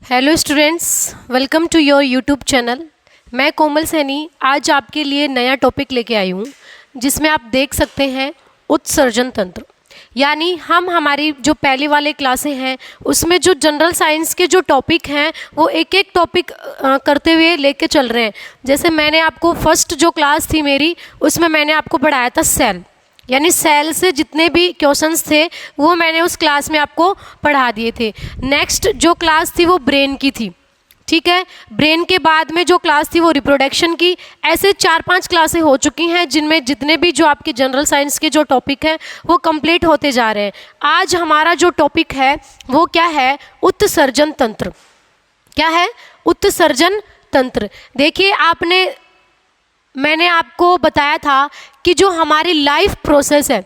Hello students, welcome to your YouTube channel. मैं कोमल सैनी आज आपके लिए नया टॉपिक लेके आई हूँ जिसमें आप देख सकते हैं उत्सर्जन तंत्र। यानी हम हमारी जो पहले वाले क्लासें हैं उसमें जो जनरल साइंस के जो टॉपिक हैं वो एक एक टॉपिक करते हुए लेके चल रहे हैं। जैसे मैंने आपको फर्स्ट जो क्लास थी मेरी उसमें मैंने आपको पढ़ाया था सेल, यानी सेल से जितने भी क्वेश्चंस थे वो मैंने उस क्लास में आपको पढ़ा दिए थे। नेक्स्ट जो क्लास थी वो ब्रेन की थी, ठीक है। ब्रेन के बाद में जो क्लास थी वो रिप्रोडक्शन की। ऐसे 4-5 क्लासें हो चुकी हैं जिनमें जितने भी जो आपके जनरल साइंस के जो टॉपिक हैं वो कंप्लीट होते जा रहे हैं। आज हमारा जो टॉपिक है वो क्या है? उत्सर्जन तंत्र। क्या है? उत्सर्जन तंत्र। देखिए मैंने आपको बताया था कि जो हमारी लाइफ प्रोसेस है,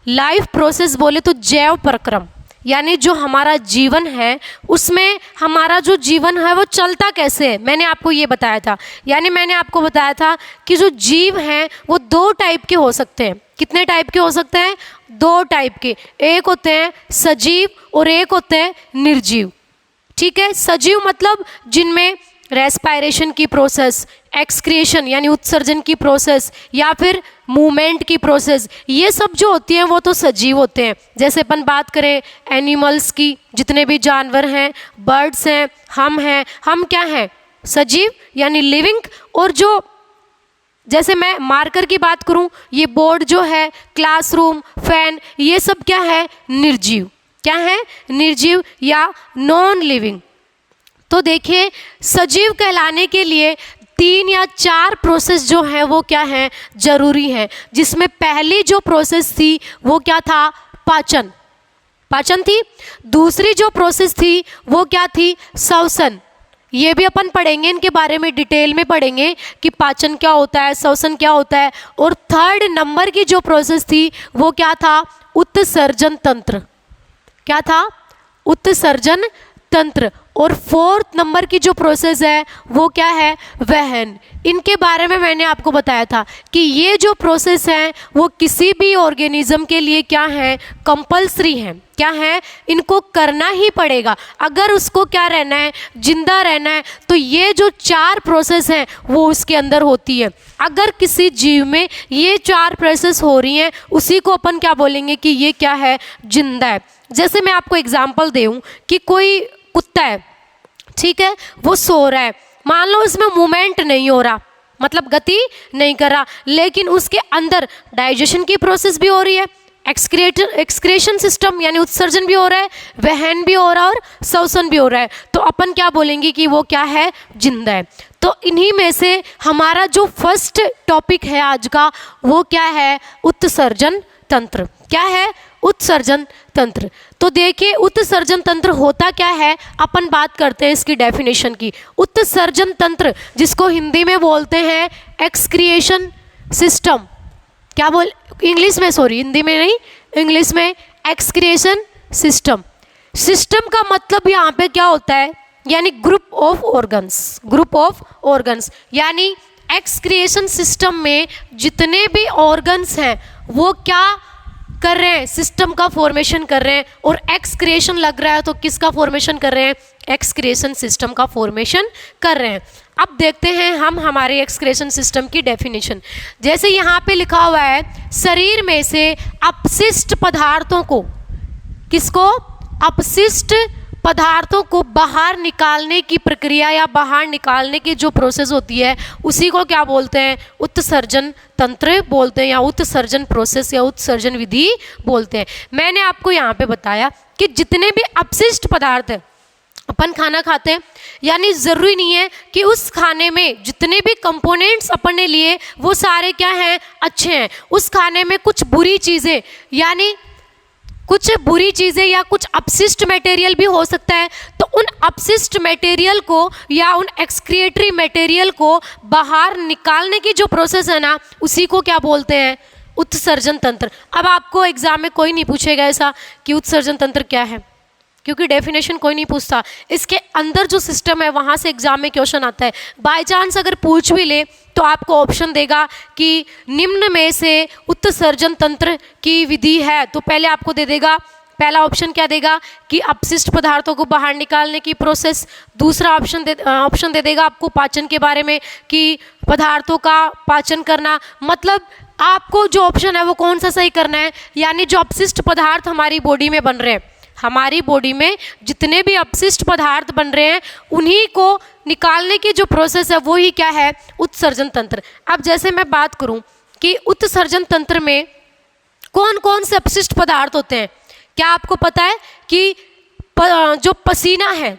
लाइफ प्रोसेस बोले तो जैव प्रक्रम, यानी जो हमारा जीवन है उसमें हमारा जो जीवन है वो चलता कैसे है, मैंने आपको ये बताया था। यानी मैंने आपको बताया था कि जो जीव हैं वो 2 टाइप के हो सकते हैं। कितने टाइप के हो सकते हैं? 2 टाइप के। एक होते हैं सजीव और एक होते हैं निर्जीव, ठीक है। सजीव मतलब जिनमें रेस्पायरेशन की प्रोसेस, एक्सक्रिएशन यानी उत्सर्जन की प्रोसेस या फिर मूवमेंट की प्रोसेस, ये सब जो होती हैं वो तो सजीव होते हैं। जैसे अपन बात करें एनिमल्स की, जितने भी जानवर हैं, बर्ड्स हैं, हम क्या हैं? सजीव यानी लिविंग। और जो जैसे मैं मार्कर की बात करूं, ये बोर्ड जो है, क्लासरूम, फैन, ये सब क्या है? निर्जीव। क्या है? निर्जीव या नॉन लिविंग। तो देखिए सजीव कहलाने के लिए 3 या 4 प्रोसेस जो है वो क्या है? जरूरी है। जिसमें पहली जो प्रोसेस थी वो क्या था? पाचन थी। दूसरी जो प्रोसेस थी वो क्या थी? श्वसन। ये भी अपन पढ़ेंगे, इनके बारे में डिटेल में पढ़ेंगे कि पाचन क्या होता है, श्वसन क्या होता है। और 3rd नंबर की जो प्रोसेस थी वो क्या था? उत्सर्जन तंत्र। क्या था? उत्सर्जन तंत्र। और 4th नंबर की जो प्रोसेस है वो क्या है? वहन। इनके बारे में मैंने आपको बताया था कि ये जो प्रोसेस हैं वो किसी भी ऑर्गेनिज्म के लिए क्या है? कंपल्सरी है। क्या है? इनको करना ही पड़ेगा अगर उसको क्या रहना है? जिंदा रहना है। तो ये जो 4 प्रोसेस हैं वो उसके अंदर होती है। अगर किसी जीव में ये 4 प्रोसेस हो रही हैं उसी को अपन क्या बोलेंगे कि ये क्या है? जिंदा है। जैसे मैं आपको एग्जाम्पल दूं कि कोई कुत्ता है, ठीक है, वो सो रहा है, मान लो इसमें मूवमेंट नहीं हो रहा, मतलब गति नहीं कर रहा, लेकिन उसके अंदर डाइजेशन की प्रोसेस भी हो रही है, एक्सक्रेशन सिस्टम यानी उत्सर्जन भी हो रहा है, वहन भी हो रहा है और श्वसन भी हो रहा है। तो अपन क्या बोलेंगे कि वो क्या है? जिंदा है। तो इन्हीं में से हमारा जो फर्स्ट टॉपिक है आज का वो क्या है? उत्सर्जन तंत्र। क्या है? उत्सर्जन तंत्र। तो देखिए उत्सर्जन तंत्र होता क्या है, अपन बात करते हैं इसकी डेफिनेशन की। उत्सर्जन तंत्र जिसको हिंदी में बोलते हैं एक्सक्रिएशन सिस्टम। क्या बोल इंग्लिश में, सॉरी हिंदी में नहीं, इंग्लिश में एक्सक्रिएशन सिस्टम। सिस्टम का मतलब यहाँ पे क्या होता है? यानी group of organs. Group of organs यानी एक्सक्रिएशन सिस्टम में जितने भी ऑर्गन्स हैं वो क्या कर रहे हैं? सिस्टम का फॉर्मेशन कर रहे हैं। और एक्सक्रिएशन लग रहा है तो किसका फॉर्मेशन कर रहे हैं? एक्सक्रिएशन सिस्टम का फॉर्मेशन कर रहे हैं। अब देखते हैं हम हमारे एक्सक्रिएशन सिस्टम की डेफिनेशन। जैसे यहाँ पे लिखा हुआ है, शरीर में से अपशिष्ट पदार्थों को, किसको? अपशिष्ट पदार्थों को बाहर निकालने की प्रक्रिया या बाहर निकालने की जो प्रोसेस होती है उसी को क्या बोलते हैं? उत्सर्जन तंत्र बोलते हैं या उत्सर्जन प्रोसेस या उत्सर्जन विधि बोलते हैं। मैंने आपको यहाँ पे बताया कि जितने भी अपशिष्ट पदार्थ हैं, अपन खाना खाते हैं, यानी ज़रूरी नहीं है कि उस खाने में जितने भी कंपोनेंट्स अपन ने लिए वो सारे क्या हैं? अच्छे हैं। उस खाने में कुछ बुरी चीज़ें, यानी कुछ बुरी चीज़ें या कुछ अपशिष्ट मटेरियल भी हो सकता है। तो उन अपशिष्ट मटेरियल को या उन एक्सक्रिएटरी मटेरियल को बाहर निकालने की जो प्रोसेस है ना उसी को क्या बोलते हैं? उत्सर्जन तंत्र। अब आपको एग्जाम में कोई नहीं पूछेगा ऐसा कि उत्सर्जन तंत्र क्या है, क्योंकि डेफिनेशन कोई नहीं पूछता। इसके अंदर जो सिस्टम है वहाँ से एग्जाम में क्वेश्चन आता है। बाय चांस अगर पूछ भी ले तो आपको ऑप्शन देगा कि निम्न में से उत्सर्जन तंत्र की विधि है, तो पहले आपको दे देगा पहला ऑप्शन क्या देगा कि अपशिष्ट पदार्थों को बाहर निकालने की प्रोसेस। दूसरा ऑप्शन दे देगा आपको पाचन के बारे में कि पदार्थों का पाचन करना। मतलब आपको जो ऑप्शन है वो कौन सा सही करना है, यानी जो अपशिष्ट पदार्थ हमारी बॉडी में बन रहे हैं, हमारी बॉडी में जितने भी अपशिष्ट पदार्थ बन रहे हैं उन्हीं को निकालने की जो प्रोसेस है वो ही क्या है, उत्सर्जन तंत्र। अब जैसे मैं बात करूं कि उत्सर्जन तंत्र में कौन कौन से अपशिष्ट पदार्थ होते हैं, क्या आपको पता है कि जो पसीना है,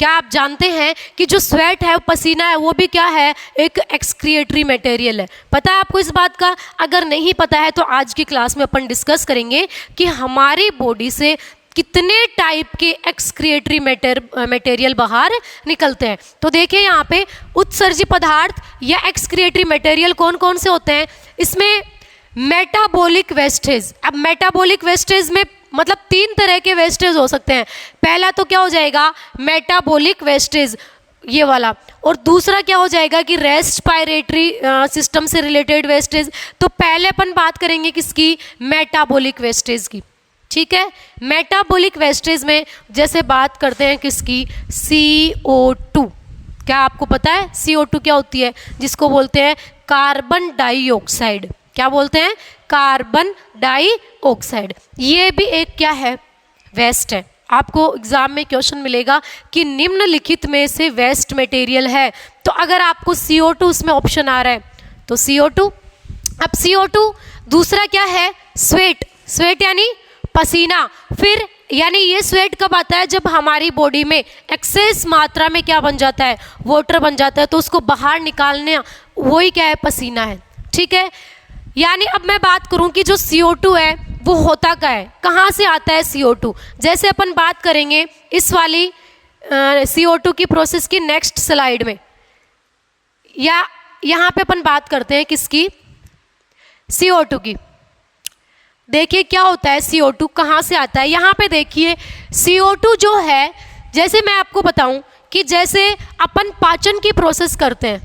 क्या आप जानते हैं कि जो स्वेट है, पसीना है, वो भी क्या है, एक एक्सक्रिएटरी मटेरियल है। पता है आपको इस बात का? अगर नहीं पता है तो आज की क्लास में अपन डिस्कस करेंगे कि हमारी बॉडी से कितने टाइप के एक्सक्रिएटरी मटेरियल बाहर निकलते हैं। तो देखिए यहाँ पे उत्सर्जित पदार्थ या एक्सक्रिएटरी मटेरियल कौन कौन से होते हैं। इसमें मेटाबॉलिक वेस्टेज, अब मेटाबॉलिक वेस्टेज में मतलब 3 तरह के वेस्टेज हो सकते हैं। पहला तो क्या हो जाएगा, मेटाबॉलिक वेस्टेज ये वाला, और दूसरा क्या हो जाएगा कि रेस्पिरेटरी सिस्टम से रिलेटेड वेस्टेज। तो पहले अपन बात करेंगे किसकी, मेटाबॉलिक वेस्टेज की, ठीक है। मेटाबॉलिक वेस्टेज में जैसे बात करते हैं किसकी, CO2। क्या आपको पता है CO2 क्या होती है, जिसको बोलते हैं कार्बन डाइऑक्साइड। क्या बोलते हैं, कार्बन डाइऑक्साइड। ये भी एक क्या है, वेस्ट है। आपको एग्जाम में क्वेश्चन मिलेगा कि निम्नलिखित में से वेस्ट मटेरियल है, तो अगर आपको CO2 उसमें ऑप्शन आ रहा है तो CO2। अब CO2, दूसरा क्या है, स्वेट। स्वेट यानी पसीना। फिर यानी ये स्वेट कब आता है, जब हमारी बॉडी में एक्सेस मात्रा में क्या बन जाता है, वाटर बन जाता है, तो उसको बाहर निकालने वही क्या है, पसीना है, ठीक है। यानी अब मैं बात करूं कि जो CO2 है वो होता क्या है, कहाँ से आता है CO2। जैसे अपन बात करेंगे इस वाली CO2 की प्रोसेस की नेक्स्ट स्लाइड में, या यहाँ पे अपन बात करते हैं किसकी, CO2 की। देखिए क्या होता है CO2, कहाँ से आता है। यहाँ पे देखिए CO2 जो है, जैसे मैं आपको बताऊं कि जैसे अपन पाचन की प्रोसेस करते हैं,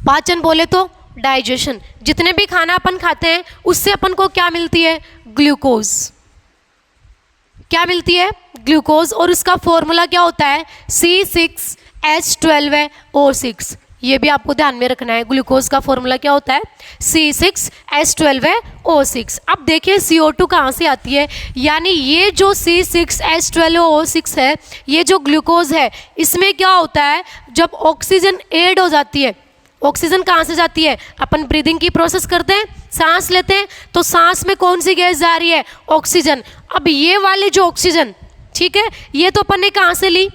पाचन बोले तो डाइजेशन, जितने भी खाना अपन खाते हैं उससे अपन को क्या मिलती है, ग्लूकोज। क्या मिलती है, ग्लूकोज। और उसका फॉर्मूला क्या होता है, C6H12O6। ये भी आपको ध्यान में रखना है, ग्लूकोज का फॉर्मूला क्या होता है, C6H12O6। अब देखिए CO2 कहाँ से आती है, यानी ये जो C6H12O6 है, ये जो ग्लूकोज है, इसमें क्या होता है, जब ऑक्सीजन ऐड हो जाती है, ऑक्सीजन कहाँ से जाती है, अपन ब्रीदिंग की प्रोसेस करते हैं, सांस लेते हैं, तो सांस में कौन सी गैस जा रही है, ऑक्सीजन। अब ये वाली जो ऑक्सीजन, ठीक है, ये तो अपन ने कहाँ से ली,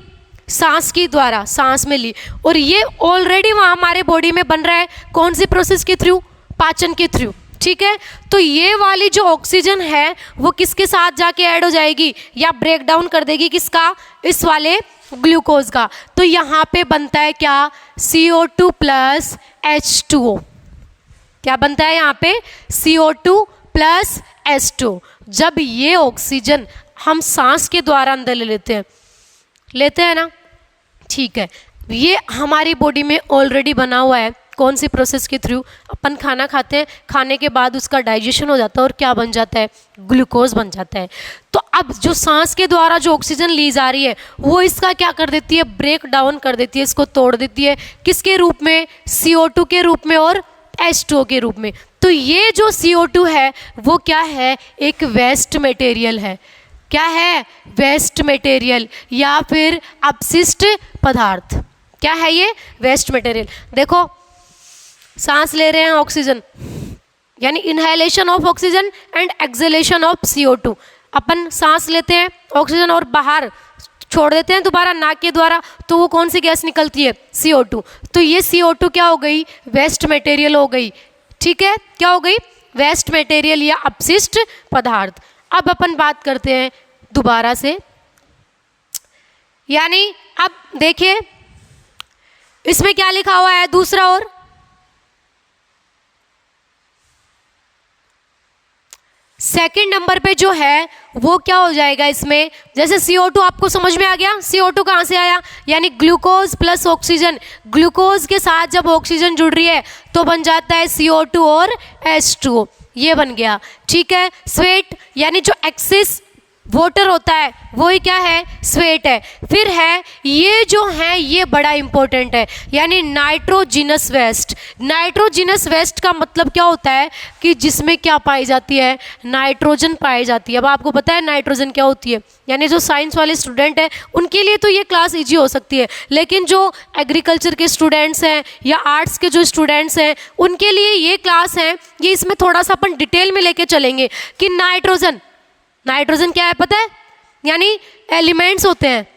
सांस की द्वारा, सांस में ली, और ये ऑलरेडी वहाँ हमारे बॉडी में बन रहा है, कौन सी प्रोसेस के थ्रू, पाचन के थ्रू, ठीक है। तो ये वाली जो ऑक्सीजन है वो किसके साथ जाके ऐड हो जाएगी, या ब्रेक डाउन कर देगी किसका, इस वाले ग्लूकोज का। तो यहाँ पे बनता है क्या, CO2 प्लस H2O। क्या बनता है यहाँ पे, CO2 प्लस H2O। जब ये ऑक्सीजन हम सांस के द्वारा अंदर लेते हैं ना, ठीक है, ये हमारी बॉडी में ऑलरेडी बना हुआ है, कौन सी प्रोसेस के थ्रू, अपन खाना खाते हैं, खाने के बाद उसका डाइजेशन हो जाता है और क्या बन जाता है, ग्लूकोज बन जाता है। तो अब जो सांस के द्वारा जो ऑक्सीजन ली जा रही है वो इसका क्या कर देती है, ब्रेक डाउन कर देती है, इसको तोड़ देती है, किसके रूप में, CO2 के रूप में और H2O के रूप में। तो ये जो CO2 है वो क्या है, एक वेस्ट मटेरियल है। क्या है, वेस्ट मटेरियल या फिर अपशिष्ट पदार्थ। क्या है ये, वेस्ट मटेरियल। देखो सांस ले रहे हैं ऑक्सीजन, यानी inhalation of oxygen and exhalation of CO2। अपन सांस लेते हैं ऑक्सीजन और बाहर छोड़ देते हैं दोबारा नाक के द्वारा, तो वो कौन सी गैस निकलती है, CO2। तो ये CO2 क्या हो गई, वेस्ट मटेरियल हो गई, ठीक है। क्या हो गई, वेस्ट मटेरियल या अपशिष्ट पदार्थ। अब अपन बात करते हैं दोबारा से, यानी अब देखिए इसमें क्या लिखा हुआ है, दूसरा और सेकंड नंबर पे जो है वो क्या हो जाएगा इसमें, जैसे CO2 आपको समझ में आ गया, CO2 कहाँ से आया, यानी ग्लूकोज प्लस ऑक्सीजन, ग्लूकोज के साथ जब ऑक्सीजन जुड़ रही है तो बन जाता है CO2 और H2O, ये बन गया, ठीक है। स्वेट यानी जो एक्सेस वाटर होता है, वही क्या है, स्वेट है। फिर है ये जो है ये बड़ा इंपॉर्टेंट है, यानी नाइट्रोजिनस वेस्ट। नाइट्रोजिनस वेस्ट का मतलब क्या होता है कि जिसमें क्या पाई जाती है, नाइट्रोजन पाई जाती है। अब आपको पता है नाइट्रोजन क्या होती है, यानी जो साइंस वाले स्टूडेंट हैं उनके लिए तो ये क्लास इजी हो सकती है, लेकिन जो एग्रीकल्चर के स्टूडेंट्स हैं या आर्ट्स के जो स्टूडेंट्स हैं उनके लिए ये क्लास है, ये इसमें थोड़ा सा अपन डिटेल में लेके चलेंगे कि नाइट्रोजन, नाइट्रोजन क्या है पता है, यानी एलिमेंट्स होते हैं।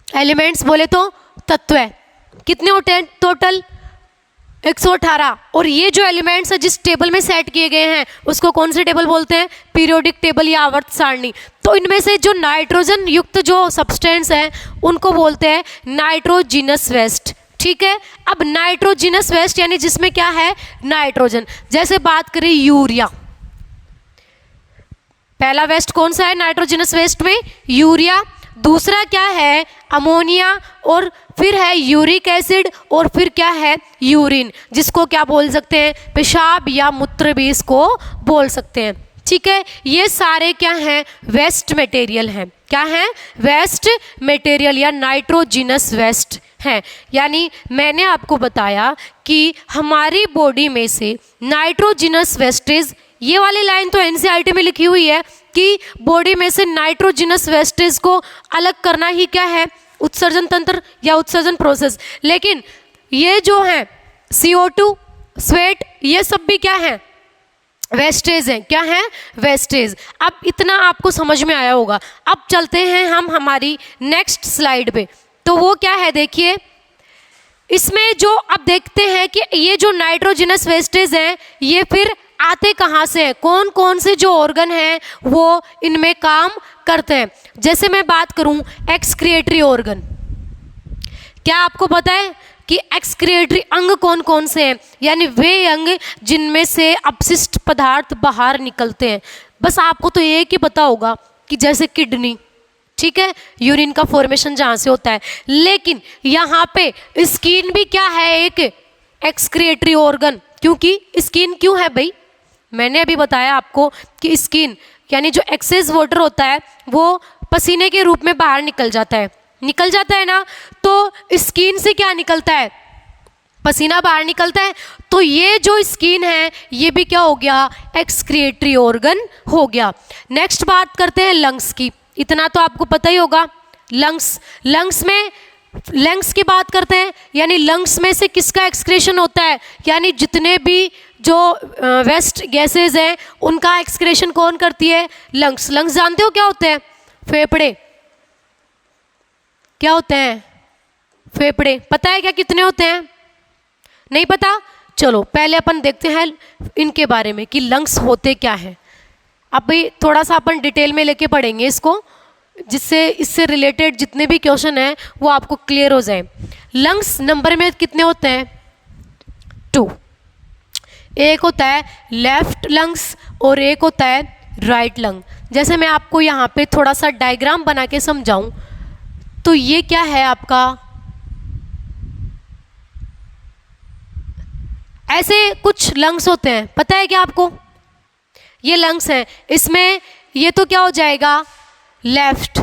एलिमेंट्स बोले तो तत्व है, कितने होते हैं टोटल, 118। और ये जो एलिमेंट्स है जिस टेबल में सेट किए गए हैं उसको कौन से टेबल बोलते हैं, पीरियोडिक टेबल या आवर्त सारणी। तो इनमें से जो नाइट्रोजन युक्त जो सब्सटेंस है उनको बोलते हैं नाइट्रोजिनस वेस्ट। ठीक है, अब नाइट्रोजिनस वेस्ट यानी जिसमें क्या है, नाइट्रोजन। जैसे बात करें यूरिया, पहला वेस्ट कौन सा है नाइट्रोजनस वेस्ट में, यूरिया। दूसरा क्या है, अमोनिया। और फिर है यूरिक एसिड। और फिर क्या है, यूरिन, जिसको क्या बोल सकते हैं, पेशाब या मूत्र भी इसको बोल सकते हैं। ठीक है, ये सारे क्या हैं, वेस्ट मटेरियल हैं। क्या हैं, वेस्ट मटेरियल या नाइट्रोजिनस वेस्ट हैं। यानी मैंने आपको बताया कि हमारी बॉडी में से नाइट्रोजिनस वेस्टेज, ये वाली लाइन तो एनसीईआरटी में लिखी हुई है कि बॉडी में से नाइट्रोजिनस वेस्टेज को अलग करना ही क्या है, उत्सर्जन तंत्र या उत्सर्जन प्रोसेस। लेकिन ये जो है CO2, स्वेट, ये सब भी क्या है, वेस्टेज हैं। क्या है, वेस्टेज। अब इतना आपको समझ में आया होगा। अब चलते हैं हम हमारी नेक्स्ट स्लाइड पे। तो वो क्या है देखिए, इसमें जो अब देखते हैं कि ये जो नाइट्रोजिनस वेस्टेज हैं ये फिर आते कहाँ से हैं, कौन कौन से जो ऑर्गन हैं वो इनमें काम करते हैं। जैसे मैं बात करूं एक्सक्रिएटरी ऑर्गन, क्या आपको पता है कि एक्सक्रिएटरी अंग कौन कौन से हैं, यानी वे अंग जिनमें से अपशिष्ट पदार्थ बाहर निकलते हैं। बस आपको तो एक ही पता होगा कि जैसे किडनी, ठीक है, यूरिन का फॉर्मेशन जहाँ से होता है। लेकिन यहाँ पे स्किन भी क्या है, एक एक्सक्रिएटरी ऑर्गन। क्योंकि स्किन क्यों है भाई, मैंने अभी बताया आपको कि स्किन यानी जो एक्सेस वाटर होता है वो पसीने के रूप में बाहर निकल जाता है ना। तो स्किन से क्या निकलता है, पसीना बाहर निकलता है। तो ये जो स्किन है ये भी क्या हो गया, एक्सक्रिएटरी ऑर्गन हो गया। नेक्स्ट बात करते हैं लंग्स की। इतना तो आपको पता ही होगा, लंग्स में लंग्स की बात करते हैं, यानी लंग्स में से किसका एक्सक्रेशन होता है, यानी जितने भी जो वेस्ट गैसेज हैं उनका एक्सक्रेशन कौन करती है, लंग्स। लंग्स जानते हो क्या होते हैं, फेफड़े। क्या होते हैं, फेफड़े। पता है क्या कितने होते हैं, नहीं पता। चलो पहले अपन देखते हैं इनके बारे में कि लंग्स होते क्या हैं। अभी थोड़ा सा अपन डिटेल में लेके पढ़ेंगे इसको, जिससे इससे रिलेटेड जितने भी क्वेश्चन हैं वो आपको क्लियर हो जाए। लंग्स नंबर में कितने होते हैं, 2। एक होता है लेफ्ट लंग्स और एक होता है राइट लंग। जैसे मैं आपको यहाँ पे थोड़ा सा डायग्राम बना के समझाऊं तो ये क्या है आपका, ऐसे कुछ लंग्स होते हैं, पता है क्या आपको, ये लंग्स हैं। इसमें ये तो क्या हो जाएगा, लेफ्ट,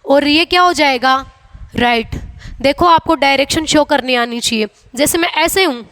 और ये क्या हो जाएगा, राइट। देखो आपको डायरेक्शन शो करनी आनी चाहिए। जैसे मैं ऐसे हूँ,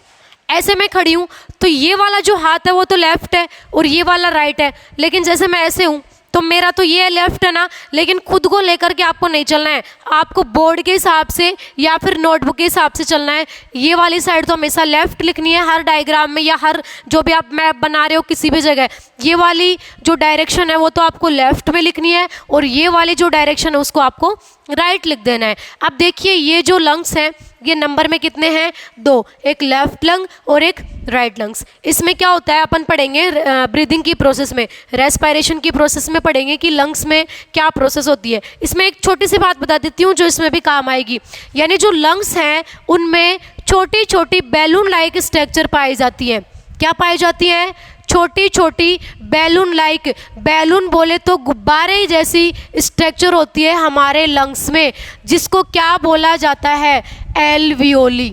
ऐसे मैं खड़ी हूँ तो ये वाला जो हाथ है वो तो लेफ्ट है और ये वाला राइट है। लेकिन जैसे मैं ऐसे हूँ तो मेरा तो ये लेफ्ट है ना, लेकिन खुद को लेकर के आपको नहीं चलना है, आपको बोर्ड के हिसाब से या फिर नोटबुक के हिसाब से चलना है। ये वाली साइड तो हमेशा लेफ्ट लिखनी है हर डायग्राम में या हर जो भी आप मैप बना रहे हो किसी भी जगह। ये वाली जो डायरेक्शन है वो तो आपको लेफ्ट में लिखनी है और ये वाली जो डायरेक्शन है उसको आपको राइट लिख देना है। अब देखिए ये जो लंग्स हैं ये नंबर में कितने हैं, 2, एक लेफ्ट लंग और एक राइट लंग्स। इसमें क्या होता है अपन पढ़ेंगे ब्रीदिंग की प्रोसेस में, रेस्पिरेशन की प्रोसेस में पढ़ेंगे कि लंग्स में क्या प्रोसेस होती है। इसमें एक छोटी सी बात बता देती हूँ जो इसमें भी काम आएगी, यानी जो लंग्स हैं उनमें छोटी छोटी बैलून लाइक स्ट्रक्चर पाई जाती है। क्या पाई जाती है, छोटी छोटी बैलून लाइक, बैलून बोले तो गुब्बारे जैसी स्ट्रक्चर होती है हमारे लंग्स में, जिसको क्या बोला जाता है, एल्वियोली।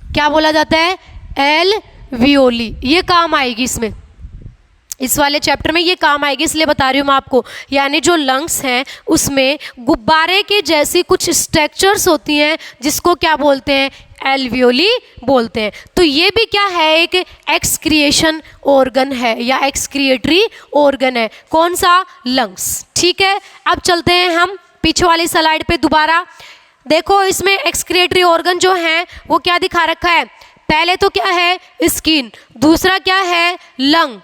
क्या बोला जाता है, एल्वियोली। ये काम आएगी इसमें। इस वाले चैप्टर में ये काम आएगी, इसलिए बता रही हूँ मैं आपको। यानी जो लंग्स हैं उसमें गुब्बारे के जैसी कुछ स्ट्रक्चर्स होती हैं जिसको क्या बोलते हैं, एल्वियोली बोलते हैं। तो ये भी क्या है, एक एक्सक्रिएशन ऑर्गन है या एक्सक्रिएटरी ऑर्गन है। कौन सा, लंग्स। ठीक है, अब चलते हैं हम पीछे वाली स्लाइड पे दोबारा। देखो इसमें एक्सक्रिएटरी ऑर्गन जो है वो क्या दिखा रखा है, पहले तो क्या है, स्किन, दूसरा क्या है, लंग,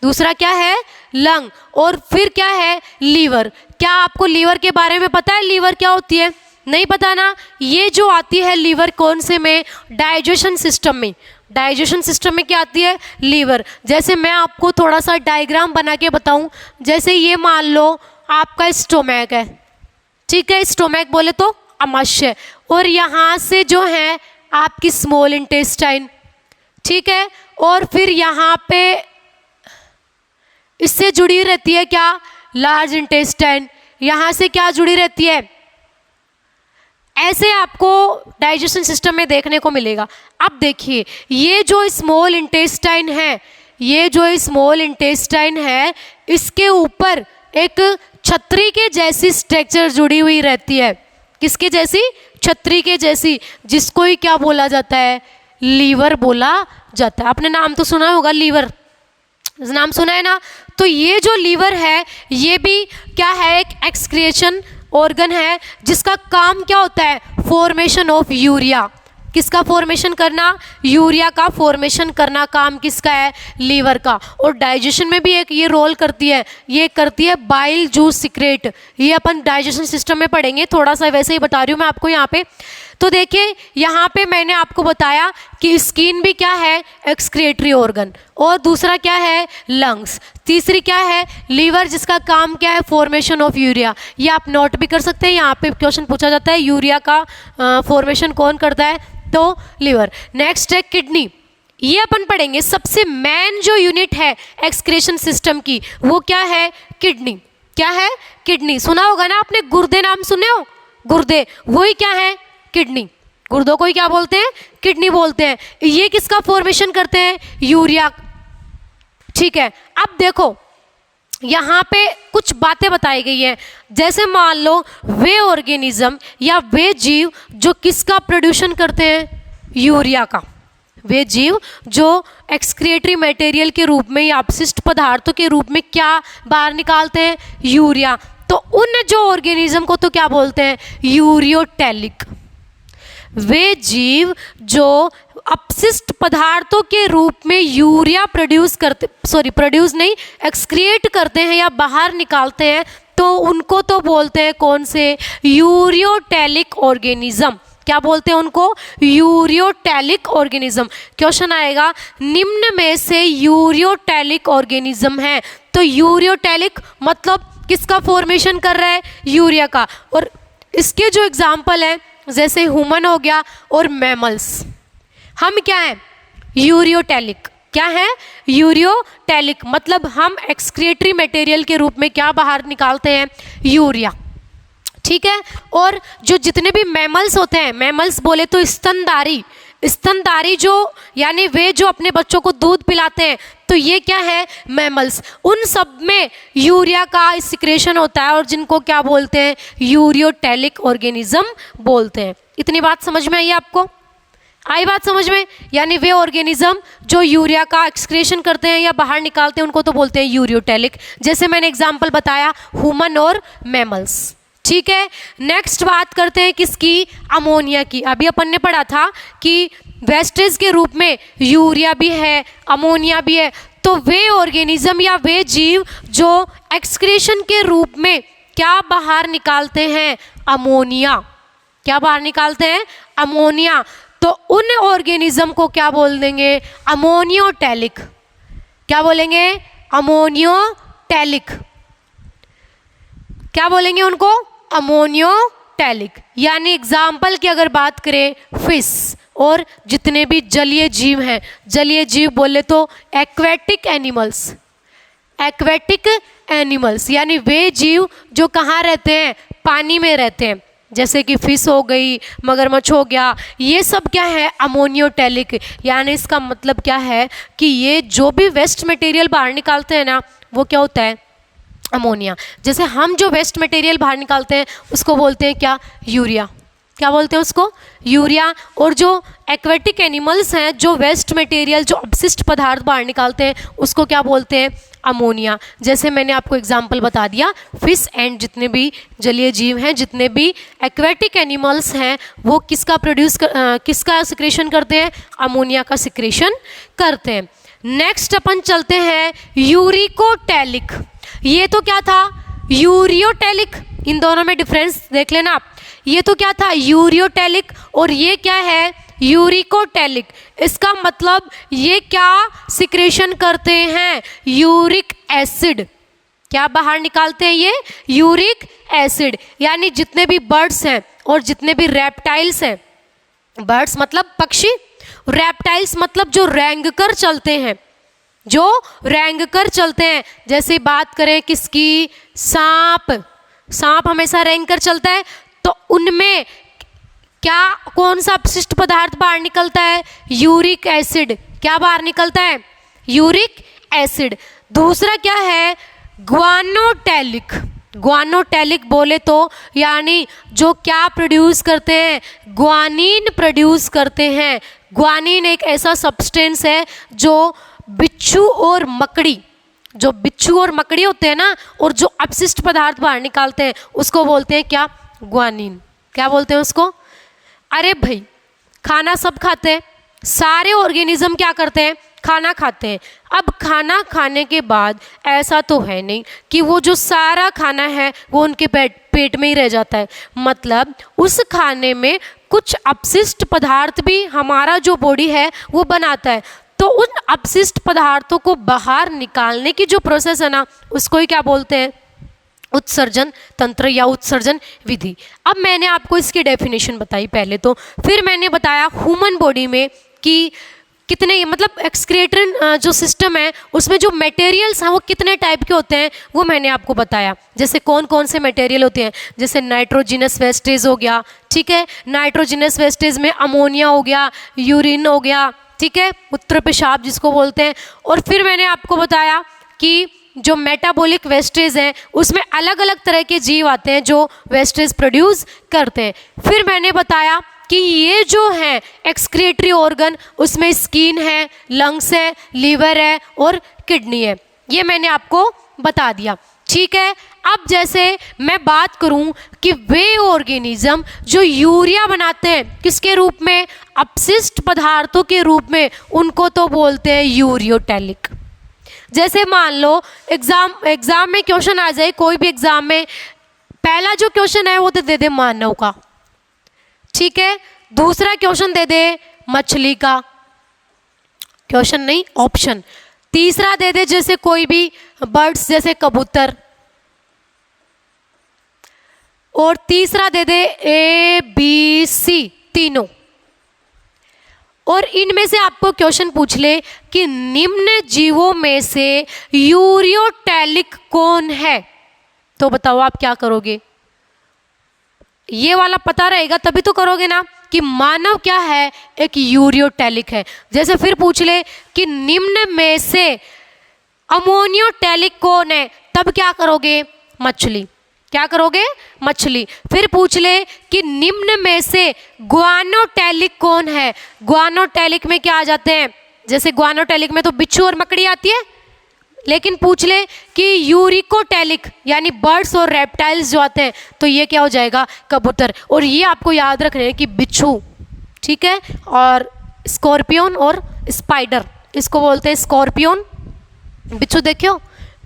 दूसरा क्या है, लंग, और फिर क्या है, लीवर। क्या आपको लीवर के बारे में पता है, लीवर क्या होती है, नहीं पता ना। ये जो आती है लीवर कौन से में, डाइजेशन सिस्टम में। डाइजेशन सिस्टम में क्या आती है, लीवर। जैसे मैं आपको थोड़ा सा डायग्राम बना के बताऊं, जैसे ये मान लो आपका स्टोमैक है, ठीक है, स्टोमैक बोले तो आमाशय, और यहाँ से जो है आपकी स्मॉल इंटेस्टाइन, ठीक है, और फिर यहाँ पे इससे जुड़ी रहती है क्या, लार्ज इंटेस्टाइन, यहाँ से क्या जुड़ी रहती है, ऐसे आपको डाइजेशन सिस्टम में देखने को मिलेगा। अब देखिए ये जो स्मॉल इंटेस्टाइन है, ये जो स्मॉल इंटेस्टाइन है, इसके ऊपर एक छतरी के जैसी स्ट्रक्चर जुड़ी हुई रहती है। किसके जैसी, छतरी के जैसी, जिसको ही क्या बोला जाता है, लीवर बोला जाता है। आपने नाम तो सुना होगा, लीवर, नाम सुना है ना। तो ये जो लीवर है ये भी क्या है, एक एक्सक्रिएशन ऑर्गन है, जिसका काम क्या होता है, फॉर्मेशन ऑफ यूरिया। किसका फॉर्मेशन करना, यूरिया का फॉर्मेशन करना काम किसका है, लीवर का। और डाइजेशन में भी एक ये रोल करती है, ये करती है बाइल जूस सिक्रेट। ये अपन डाइजेशन सिस्टम में पढ़ेंगे, थोड़ा सा वैसे ही बता रही हूँ मैं आपको यहाँ पे। तो देखिए यहाँ पे मैंने आपको बताया कि स्किन भी क्या है, एक्सक्रिएटरी ऑर्गन, और दूसरा क्या है, लंग्स, तीसरी क्या है, लीवर, जिसका काम क्या है, फॉर्मेशन ऑफ यूरिया। ये आप नोट भी कर सकते हैं, यहाँ पे क्वेश्चन पूछा जाता है यूरिया का फॉर्मेशन कौन करता है, तो लीवर। नेक्स्ट है किडनी, ये अपन पढ़ेंगे। सबसे मेन जो यूनिट है एक्सक्रीशन सिस्टम की वो क्या है, किडनी। क्या है, किडनी। सुना होगा ना आपने, गुर्दे नाम सुने हो, गुर्दे, वही क्या है, किडनी। गुर्दों को ही क्या बोलते हैं, किडनी बोलते हैं। ये किसका फॉर्मेशन करते हैं, यूरिया। ठीक है, अब देखो यहाँ पे कुछ बातें बताई गई है। जैसे मान लो वे ऑर्गेनिज्म या वे जीव जो किसका प्रोड्यूशन करते हैं, यूरिया का। वे जीव जो एक्सक्रिएटरी मटेरियल के रूप में या अपशिष्ट पदार्थों के रूप में क्या बाहर निकालते हैं, यूरिया। तो उन जो ऑर्गेनिज्म को तो क्या बोलते हैं, यूरियोटेलिक। वे जीव जो अपशिष्ट पदार्थों के रूप में यूरिया प्रोड्यूस करते, सॉरी प्रोड्यूस नहीं, एक्सक्रिएट करते हैं या बाहर निकालते हैं, तो उनको तो बोलते हैं कौन से, यूरियोटेलिक ऑर्गेनिज्म। क्या बोलते हैं उनको, यूरियोटेलिक ऑर्गेनिज्म। क्वेश्चन आएगा निम्न में से यूरियोटेलिक ऑर्गेनिज्म है, तो यूरियोटेलिक मतलब किसका फॉर्मेशन कर रहा है, यूरिया का। और इसके जो एग्जाम्पल है जैसे ह्यूमन हो गया और मैमल्स, हम क्या हैं, यूरियोटेलिक। क्या है, यूरियोटेलिक, मतलब हम एक्सक्रिएटरी मटेरियल के रूप में क्या बाहर निकालते हैं, यूरिया। ठीक है, और जो जितने भी मैमल्स होते हैं, मैमल्स बोले तो स्तनधारी, स्तनधारी जो यानी वे जो अपने बच्चों को दूध पिलाते हैं, तो ये क्या है, मैमल्स। उन सब में यूरिया का सिक्रेशन होता है और जिनको क्या बोलते हैं, यूरियोटेलिक ऑर्गेनिज्म बोलते हैं। इतनी बात समझ में आई आपको, आई बात समझ में। यानी वे ऑर्गेनिज्म जो यूरिया का एक्सक्रेशन करते हैं या बाहर निकालते हैं उनको तो बोलते हैं यूरियोटेलिक। जैसे मैंने एग्जाम्पल बताया ह्यूमन और मैमल्स। ठीक है, नेक्स्ट बात करते हैं किसकी, अमोनिया की। अभी अपन ने पढ़ा था कि वेस्टेज के रूप में यूरिया भी है, अमोनिया भी है। तो वे ऑर्गेनिज्म या वे जीव जो एक्सक्रीशन के रूप में क्या बाहर निकालते हैं, अमोनिया। क्या बाहर निकालते हैं, अमोनिया। तो उन ऑर्गेनिज्म को क्या बोल देंगे, अमोनियोटेलिक। क्या बोलेंगे, अमोनियोटेलिक। क्या बोलेंगे उनको, अमोनियोटेलिक। यानी एग्जाम्पल की अगर बात करें, फिश और जितने भी जलीय जीव हैं, जलीय जीव बोले तो एक्वेटिक एनिमल्स, एक्वेटिक एनिमल्स यानी वे जीव जो कहाँ रहते हैं, पानी में रहते हैं। जैसे कि फिश हो गई, मगरमच्छ हो गया, ये सब क्या है अमोनियोटैलिक। यानी इसका मतलब क्या है कि ये जो भी वेस्ट मटेरियल बाहर निकालते हैं ना वो क्या होता है अमोनिया। जैसे हम जो वेस्ट मटेरियल बाहर निकालते हैं उसको बोलते हैं क्या यूरिया, क्या बोलते हैं उसको यूरिया। और जो एक्वेटिक एनिमल्स हैं जो वेस्ट मटेरियल जो अपशिष्ट पदार्थ बाहर निकालते हैं उसको क्या बोलते हैं अमोनिया। जैसे मैंने आपको एग्जांपल बता दिया फिश एंड जितने भी जलीय जीव हैं, जितने भी एक्वेटिक एनिमल्स हैं वो किसका सिक्रेशन करते हैं अमोनिया का सिक्रेशन करते हैं। नेक्स्ट अपन चलते हैं यूरिकोटैलिक। ये तो क्या था यूरियोटैलिक, इन दोनों में डिफरेंस देख लेना आप। ये तो क्या था यूरियोटैलिक और ये क्या है यूरिकोटैलिक। इसका मतलब ये क्या सिक्रेशन करते हैं यूरिक एसिड, क्या बाहर निकालते हैं ये यूरिक एसिड। यानी जितने भी बर्ड्स हैं और जितने भी रेप्टाइल्स हैं, बर्ड्स मतलब पक्षी, रेप्टाइल्स मतलब जो रेंग कर चलते हैं, जो रेंग कर चलते हैं। जैसे बात करें किसकी सांप, सांप हमेशा रेंग कर चलता है तो उनमें क्या कौन सा अपशिष्ट पदार्थ बाहर निकलता है यूरिक एसिड। क्या बाहर निकलता है यूरिक एसिड। दूसरा क्या है ग्वानोटैलिक। ग्वानोटैलिक बोले तो यानी जो क्या प्रोड्यूस करते हैं ग्वानिन प्रोड्यूस करते हैं। ग्वानिन एक ऐसा सब्सटेंस है जो बिच्छू और मकड़ी, जो बिच्छू और मकड़ी होते हैं ना और जो अपशिष्ट पदार्थ बाहर निकालते हैं उसको बोलते हैं क्या ग्वानिन। क्या बोलते हैं उसको। अरे भाई खाना सब खाते हैं, सारे ऑर्गेनिज्म क्या करते हैं खाना खाते हैं। अब खाना खाने के बाद ऐसा तो है नहीं कि वो जो सारा खाना है वो उनके पेट में ही रह जाता है। मतलब उस खाने में कुछ अपशिष्ट पदार्थ भी हमारा जो बॉडी है वो बनाता है। तो उन अपशिष्ट पदार्थों को बाहर निकालने की जो प्रोसेस है ना उसको ही क्या बोलते हैं उत्सर्जन तंत्र या उत्सर्जन विधि। अब मैंने आपको इसकी डेफिनेशन बताई पहले तो, फिर मैंने बताया ह्यूमन बॉडी में कि कितने मतलब एक्सक्रीटरी जो सिस्टम है उसमें जो मटेरियल्स हैं वो कितने टाइप के होते हैं वो मैंने आपको बताया। जैसे कौन कौन से मटेरियल होते हैं, जैसे नाइट्रोजिनस वेस्टेज हो गया, ठीक है, नाइट्रोजिनस वेस्टेज में अमोनिया हो गया, यूरिन हो गया, ठीक है, मूत्र पेशाब जिसको बोलते हैं। और फिर मैंने आपको बताया कि जो मेटाबॉलिक वेस्टेज हैं उसमें अलग अलग तरह के जीव आते हैं जो वेस्टेज प्रोड्यूस करते हैं। फिर मैंने बताया कि ये जो है एक्सक्रीटरी ऑर्गन उसमें स्किन है, लंग्स है, लीवर है और किडनी है, ये मैंने आपको बता दिया, ठीक है। अब जैसे मैं बात करूं कि वे ऑर्गेनिज्म जो यूरिया बनाते हैं किसके रूप में अपशिष्ट पदार्थों के रूप में, उनको तो बोलते हैं यूरियोटैलिक। जैसे मान लो एग्जाम में क्वेश्चन आ जाए, कोई भी एग्जाम में पहला जो क्वेश्चन है वो तो दे दे मानव का, ठीक है, दूसरा क्वेश्चन दे दे मछली का, क्वेश्चन नहीं ऑप्शन, तीसरा दे दे जैसे कोई भी बर्ड्स जैसे कबूतर, और तीसरा दे दे ए बी सी तीनों। और इनमें से आपको क्वेश्चन पूछ ले कि निम्न जीवों में से यूरियोटैलिक कौन है, तो बताओ आप क्या करोगे। ये वाला पता रहेगा तभी तो करोगे ना कि मानव क्या है एक यूरियोटैलिक है। जैसे फिर पूछ ले कि निम्न में से अमोनियोटैलिक कौन है, तब क्या करोगे मछली, क्या करोगे मछली। फिर पूछ ले कि निम्न में से ग्वानोटैलिक कौन है, ग्वानोटैलिक में क्या आ जाते हैं, जैसे ग्वानोटैलिक में तो बिच्छू और मकड़ी आती है, लेकिन पूछ ले कि यूरिकोटैलिक यानी बर्ड्स और रेप्टाइल्स जो आते हैं तो ये क्या हो जाएगा कबूतर। और ये आपको याद रखना है कि बिच्छू, ठीक है, और स्कॉर्पियन और स्पाइडर, इसको बोलते हैं स्कॉर्पियन। बिच्छू देखियो,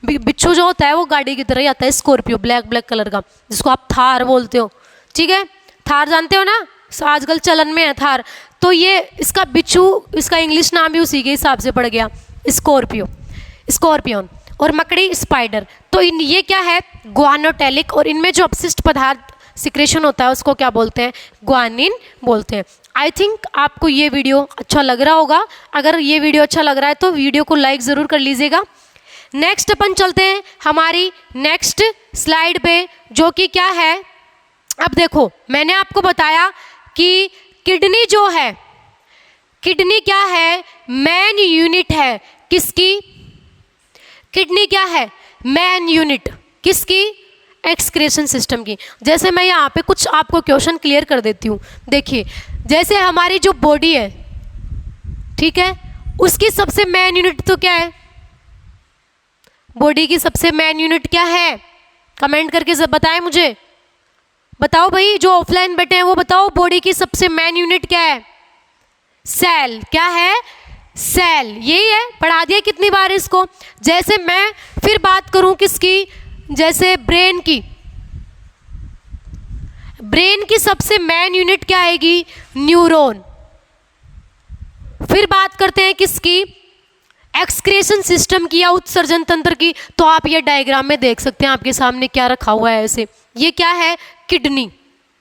बिच्छू जो होता है वो गाड़ी की तरह ही आता है, स्कॉर्पियो ब्लैक कलर का, जिसको आप थार बोलते हो, ठीक है, थार जानते हो ना, आजकल चलन में है थार। तो ये इसका बिच्छू, इसका इंग्लिश नाम भी उसी के हिसाब से पड़ गया स्कॉर्पियन, और मकड़ी स्पाइडर। तो ये क्या है ग्वानोटैलिक, और इनमें जो अपशिष्ट पदार्थ सिक्रेशन होता है उसको क्या बोलते हैं ग्वानिन बोलते हैं। आई थिंक आपको ये वीडियो अच्छा लग रहा होगा। अगर ये वीडियो अच्छा लग रहा है तो वीडियो को लाइक ज़रूर कर लीजिएगा। नेक्स्ट अपन चलते हैं हमारी नेक्स्ट स्लाइड पे, जो कि क्या है अब देखो, मैंने आपको बताया कि किडनी जो है, किडनी क्या है, मेन यूनिट है किसकी, किडनी क्या है, मेन यूनिट किसकी, एक्सक्रीशन सिस्टम की। जैसे मैं यहाँ पे कुछ आपको क्वेश्चन क्लियर कर देती हूँ। देखिए, जैसे हमारी जो बॉडी है, ठीक है, उसकी सबसे मेन यूनिट तो क्या है, बॉडी की सबसे मेन यूनिट क्या है, कमेंट करके सब बताएं मुझे, बताओ भाई, जो ऑफलाइन बैठे हैं वो बताओ, बॉडी की सबसे मेन यूनिट क्या है, सेल। क्या है, सेल, यही है, पढ़ा दिया कितनी बार इसको। जैसे मैं फिर बात करूं किसकी, जैसे ब्रेन की, ब्रेन की सबसे मेन यूनिट क्या आएगी, न्यूरॉन। फिर बात करते हैं किसकी, एक्सक्रीशन सिस्टम की या उत्सर्जन तंत्र की। तो आप ये डायग्राम में देख सकते हैं, आपके सामने क्या रखा हुआ है ऐसे, ये क्या है, किडनी।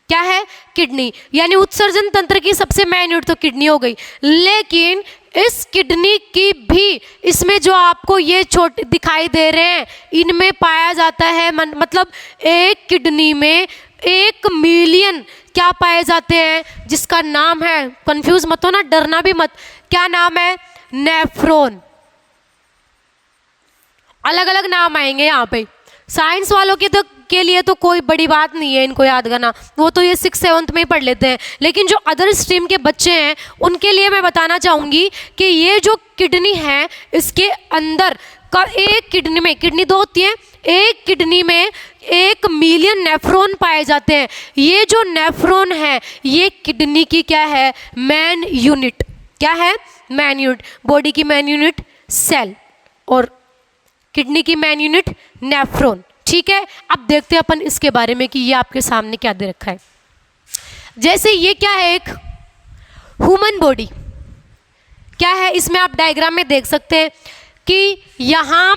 क्या है, किडनी, यानी उत्सर्जन तंत्र की सबसे मेन यूनिट तो किडनी हो गई। लेकिन इस किडनी की भी, इसमें जो आपको ये छोटे दिखाई दे रहे हैं, इनमें पाया जाता है, मतलब एक किडनी में 1 मिलियन क्या पाए जाते हैं, जिसका नाम है, कंफ्यूज मत हो ना, डरना भी मत, क्या नाम है, नेफ्रॉन। अलग अलग नाम आएंगे यहाँ पे। साइंस वालों के लिए तो कोई बड़ी बात नहीं है इनको याद करना, वो तो ये 6th-7th में ही पढ़ लेते हैं। लेकिन जो अदर स्ट्रीम के बच्चे हैं उनके लिए मैं बताना चाहूँगी कि ये जो किडनी है, इसके अंदर का एक किडनी में, किडनी 2 होती है, एक किडनी में 1 मिलियन नेफ्रॉन पाए जाते हैं। ये जो नेफ्रॉन है, ये किडनी की क्या है, मेन यूनिट। क्या है, मेन यूनिट। बॉडी की मेन यूनिट सेल और किडनी की मेन यूनिट नेफ्रॉन। ठीक है, अब देखते हैं अपन इसके बारे में कि ये आपके सामने क्या दे रखा है। जैसे ये क्या है, एक ह्यूमन बॉडी। क्या है, इसमें आप डायग्राम में देख सकते हैं कि यहाँ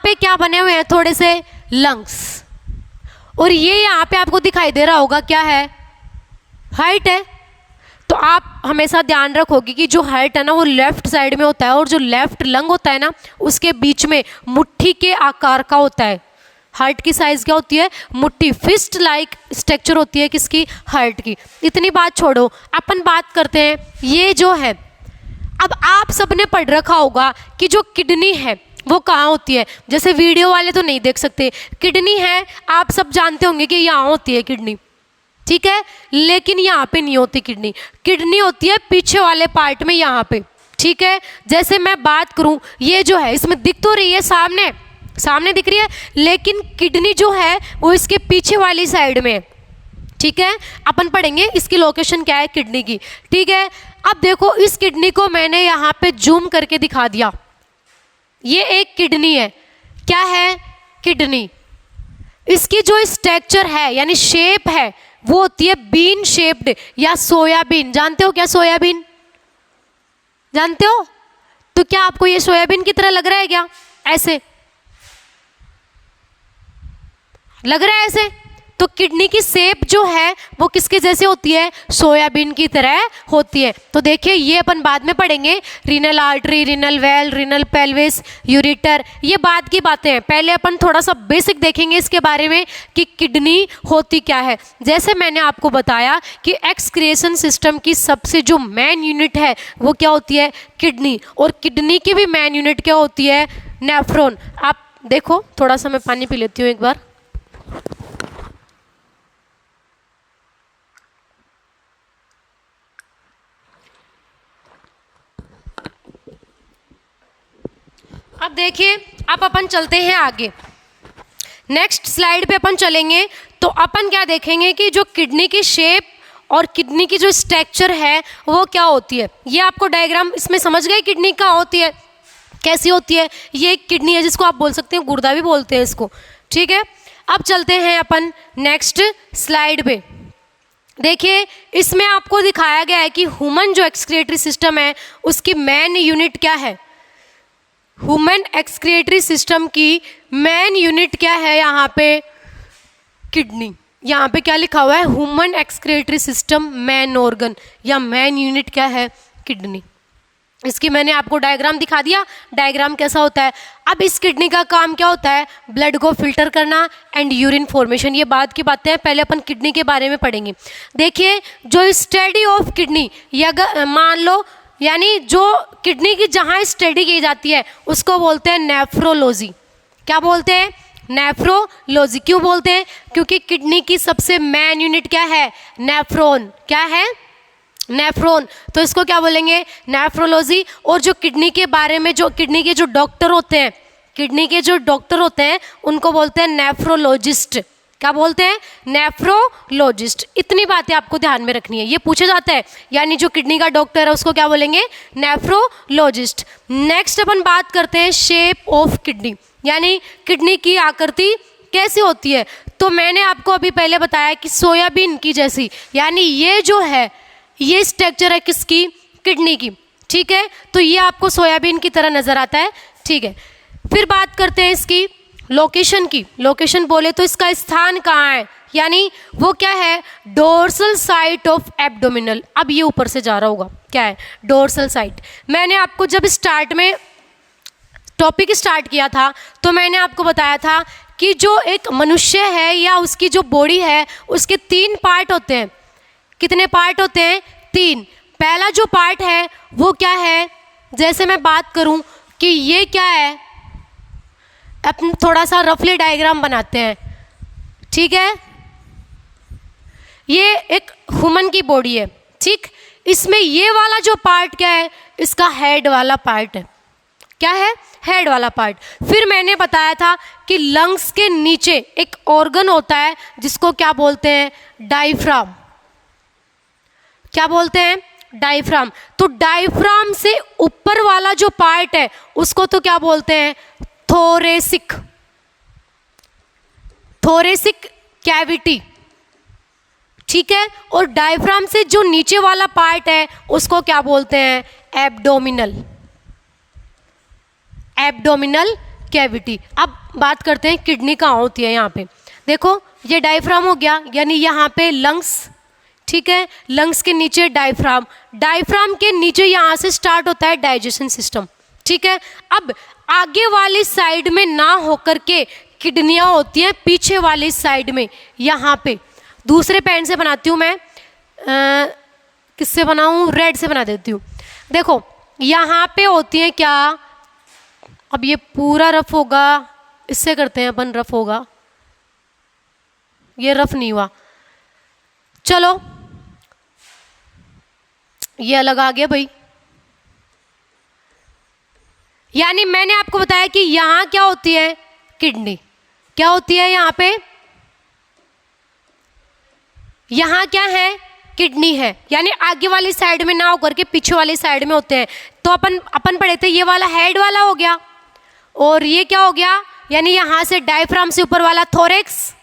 पे क्या बने हुए हैं, थोड़े से लंग्स, और ये यहाँ पे आपको दिखाई दे रहा होगा क्या है, हार्ट है। तो आप हमेशा ध्यान रखोगे कि जो हार्ट है ना, वो लेफ्ट साइड में होता है, और जो लेफ्ट लंग होता है ना, उसके बीच में मुट्ठी के आकार का होता है। हार्ट की साइज क्या होती है, मुट्ठी, फिस्ट लाइक स्ट्रक्चर होती है किसकी, हार्ट की। इतनी बात छोड़ो, अपन बात करते हैं ये जो है, अब आप सबने पढ़ रखा होगा कि जो किडनी है वो कहाँ होती है। जैसे वीडियो वाले तो नहीं देख सकते, किडनी है, आप सब जानते होंगे कि यहाँ होती है किडनी, ठीक है, लेकिन यहाँ पे नहीं होती किडनी। किडनी होती है पीछे वाले पार्ट में, यहाँ पे, ठीक है। जैसे मैं बात करूँ, ये जो है, इसमें दिख तो रही है, सामने दिख रही है, लेकिन किडनी जो है वो इसके पीछे वाली साइड में, ठीक है। अपन पढ़ेंगे इसकी लोकेशन क्या है किडनी की, ठीक है। अब देखो, इस किडनी को मैंने यहाँ पे जूम करके दिखा दिया, ये एक किडनी है। क्या है, किडनी। इसकी जो स्ट्रक्चर है यानी शेप है, वो होती है बीन शेप्ड या सोयाबीन। जानते हो क्या सोयाबीन, जानते हो? तो क्या आपको ये सोयाबीन की तरह लग रहा है क्या, ऐसे लग रहा है ऐसे? तो किडनी की शेप जो है वो किसके जैसे होती है, सोयाबीन की तरह होती है। तो देखिए, ये अपन बाद में पढ़ेंगे, renal artery, renal well, renal pelvis, ureter, ये बाद की बातें हैं। पहले अपन थोड़ा सा बेसिक देखेंगे इसके बारे में कि किडनी होती क्या है। जैसे मैंने आपको बताया कि एक्सक्रिएशन सिस्टम की सबसे जो मेन यूनिट है वो क्या होती है, किडनी, और किडनी की भी मेन यूनिट क्या होती है, नेफ्रॉन। आप देखो, थोड़ा सा मैं पानी पी लेती हूँ एक बार। अब देखिए, अब अपन चलते हैं आगे, नेक्स्ट स्लाइड पे अपन चलेंगे। तो अपन क्या देखेंगे कि जो किडनी की शेप और किडनी की जो स्ट्रक्चर है वो क्या होती है। ये आपको डायग्राम इसमें समझ गए, किडनी कहाँ होती है, कैसी होती है। ये एक किडनी है जिसको आप बोल सकते हैं गुर्दा भी बोलते हैं इसको, ठीक है। अब चलते हैं अपन नेक्स्ट स्लाइड पे। देखिए, इसमें आपको दिखाया गया है कि ह्यूमन जो एक्सक्रिएटरी सिस्टम है उसकी मेन यूनिट क्या है। ह्यूमन एक्सक्रिएटरी सिस्टम की मेन यूनिट क्या है, यहाँ पे किडनी। यहाँ पे क्या लिखा हुआ है, human excretory system main organ या मेन यूनिट क्या है, किडनी। इसकी मैंने आपको डायग्राम दिखा दिया, डायग्राम कैसा होता है। अब इस किडनी का काम क्या होता है, ब्लड को फिल्टर करना एंड यूरिन फॉर्मेशन। ये बाद की बातें हैं, पहले अपन किडनी के बारे में पढ़ेंगे। देखिए जो स्टडी ऑफ किडनी, या मान लो यानी जो किडनी की जहाँ स्टडी की जाती है उसको बोलते हैं नेफ्रोलॉजी। क्या बोलते हैं, नेफ्रोलॉजी। क्यों बोलते हैं, क्योंकि किडनी की सबसे मेन यूनिट क्या है, नेफ्रॉन। क्या है, नेफ्रॉन। तो इसको क्या बोलेंगे, नेफ्रोलॉजी। और जो किडनी के बारे में, जो किडनी के जो डॉक्टर होते हैं, किडनी के जो डॉक्टर होते हैं उनको बोलते हैं नेफ्रोलॉजिस्ट। क्या बोलते हैं, नेफ्रोलॉजिस्ट। इतनी बातें आपको ध्यान में रखनी है, ये पूछा जाता है। यानी जो किडनी का डॉक्टर है उसको क्या बोलेंगे, नेफ्रोलॉजिस्ट। नेक्स्ट अपन बात करते हैं शेप ऑफ किडनी, यानी किडनी की आकृति कैसी होती है। तो मैंने आपको अभी पहले बताया कि सोयाबीन की जैसी, यानी ये जो है ये स्ट्रक्चर है किसकी, किडनी की। ठीक है, तो ये आपको सोयाबीन की तरह नजर आता है। ठीक है, फिर बात करते हैं इसकी लोकेशन की। लोकेशन बोले तो इसका स्थान कहाँ है, यानी वो क्या है, डोर्सल साइट ऑफ एब्डोमिनल। अब ये ऊपर से जा रहा होगा, क्या है, डोर्सल साइट। मैंने आपको जब स्टार्ट में टॉपिक स्टार्ट किया था तो मैंने आपको बताया था कि जो एक मनुष्य है या उसकी जो बॉडी है उसके 3 पार्ट होते हैं। कितने पार्ट होते हैं, 3। पहला जो पार्ट है वो क्या है, जैसे मैं बात करूं कि ये क्या है, अपन थोड़ा सा रफली डायग्राम बनाते हैं। ठीक है, ये एक ह्यूमन की बॉडी है। ठीक, इसमें ये वाला जो पार्ट क्या है, इसका हेड वाला पार्ट है। क्या है, हेड वाला पार्ट। फिर मैंने बताया था कि लंग्स के नीचे एक ऑर्गन होता है जिसको क्या बोलते हैं, डायफ्राम। क्या बोलते हैं, डायफ्राम। तो डायफ्राम से ऊपर वाला जो पार्ट है उसको तो क्या बोलते हैं, थोरेसिक, थोरेसिक कैविटी। ठीक है, और डायफ्राम से जो नीचे वाला पार्ट है उसको क्या बोलते हैं, एब्डोमिनल, एब्डोमिनल कैविटी। अब बात करते हैं किडनी कहाँ होती है। यहाँ पे देखो ये डायफ्राम हो गया, यानी यहाँ पे लंग्स। ठीक है, लंग्स के नीचे डायफ्राम, डायफ्राम के नीचे यहाँ से स्टार्ट होता है डाइजेशन सिस्टम। ठीक है, अब आगे वाली साइड में ना होकर के किडनियाँ होती हैं पीछे वाली साइड में। यहाँ पे दूसरे पेन से बनाती हूँ मैं, किससे बनाऊँ, रेड से बना देती हूँ। देखो यहाँ पे होती हैं क्या, अब ये पूरा रफ होगा, इससे करते हैं अपन, रफ होगा, ये रफ नहीं हुआ, चलो ये अलग आ गया भाई। यानी मैंने आपको बताया कि यहां क्या होती है, किडनी। क्या होती है यहाँ पे, यहां क्या है, किडनी है। यानी आगे वाली साइड में ना होकर के पीछे वाली साइड में होते हैं। तो अपन पढ़े थे ये वाला हेड वाला हो गया, और ये क्या हो गया, यानी यहां से डायफ्राम से ऊपर वाला थोरेक्स,